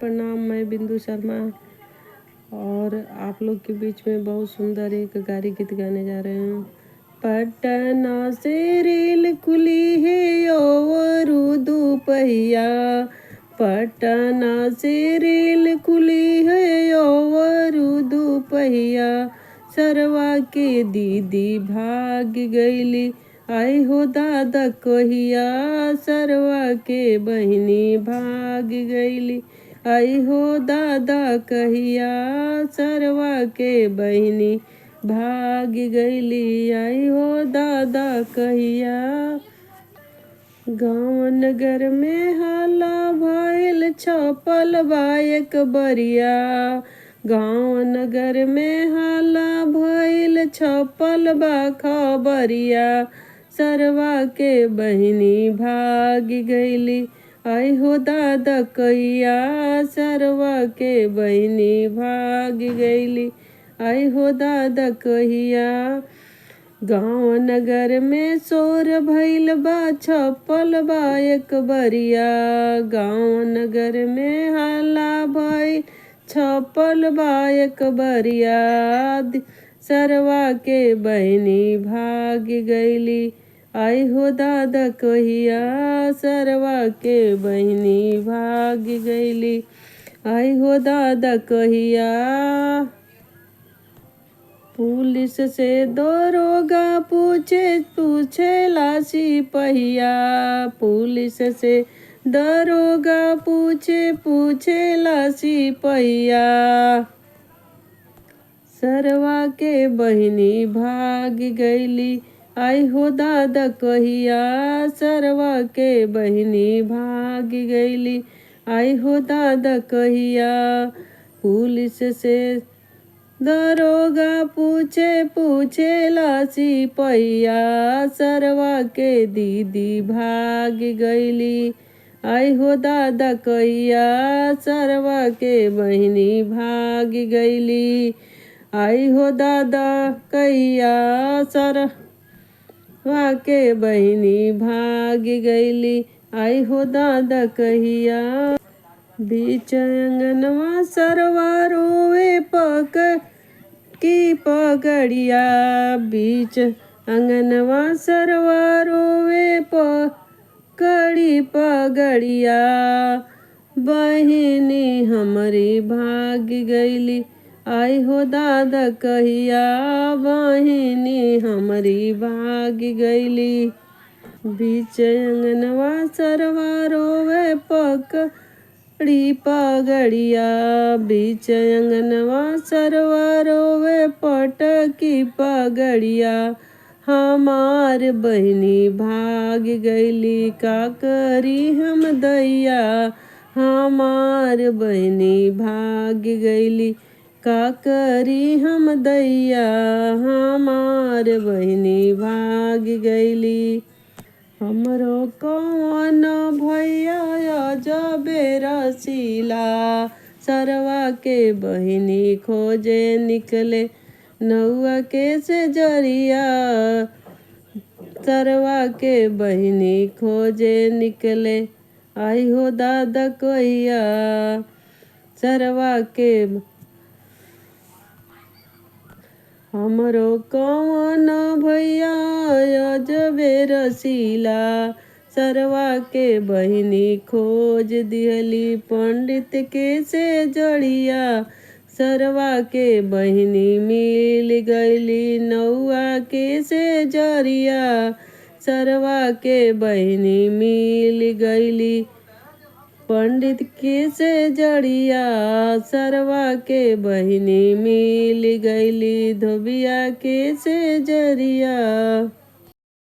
प्रणाम। मैं बिंदु शर्मा और आप लोग के बीच में बहुत सुंदर एक गारी गीत गाने जा रहे हैं। पटना से रेल खुली है और दोपहिया, पटना से रेल खुली है और दोपहिया, सरवा के दीदी भाग गईली आई हो दादा कहिया, सरवा के बहिनी भाग गईली आई हो दादा कहिया, सरवा के बहिनी भाग गईली आई हो दादा कहिया। गाँव नगर में हाला भइल छपल बा एक बरिया, गाँव नगर में हाला भइल छपल बा खबरिया, सरवा के बहिनी भाग गईली आई हो दादा कहिया, सरवा के बहिनी भाग गईली आई हो दादा कहिया। गाँव नगर में शोर भइल बा छपल बा एक बरिया, गाँव नगर में हाला भइल छपल बा एक बरिया, सरवा के बहिनी भाग गईली आई हो दादा कहिया, सरवा के बहिनी भाग गईली आई हो दादा कहिया। पुलिस से दरोगा पूछेला सिपहिया, पुलिस से दरोगा पूछेला सिपहिया, सरवा के बहिनी भाग गईली आई हो दादा कहिया, सरवा के बहिनी भाग गईली आई हो दादा कहिया। पुलिस से दरोगा पूछेला सिपहिया, सरवा के दीदी भाग गईली आई हो दादा कहिया, सरवा के बहिनी भाग गईली आई हो दादा कहिया, सरवा के बहिनी भाग गईली आई हो दादा कहिया। बीच अंगनवा सरवा रोवे की पगड़िया, बीच अंगनवा सरवा रोवे पकड़ी पगड़िया, बहिनी हमरी भाग गईली आई हो दादा कहिया, बहिनी हमरी भाग गईली। बीच अंगनवा सरवा रोवे पकड़ी पगड़िया, बीच अंगनवा सरवा रोवे पटकी पगड़िया, हमार बहिनी भाग गईली का करी हम दैया, हमार बहिनी भाग गईली का करी हम दैया, हमार बहिनी भाग गईली। हमरो कौन भैया जबे रसीला, सरवा के बहिनी खोजे निकले नौआ के से जरिया, सरवा के बहिनी खोजे निकले आई हो दादा कहिया, सरवा के हमरो कौन भैया जबे रसीला, सरवा के बहिनी खोज दिहली पंडित के से जड़िया, सरवा के बहिनी मिल गईली नौआ के से जरिया, सरवा के बहिनी मिल गईली पंडित के से जड़िया, सरवा के बहिनी मिल गईली धोबिया के से जरिया।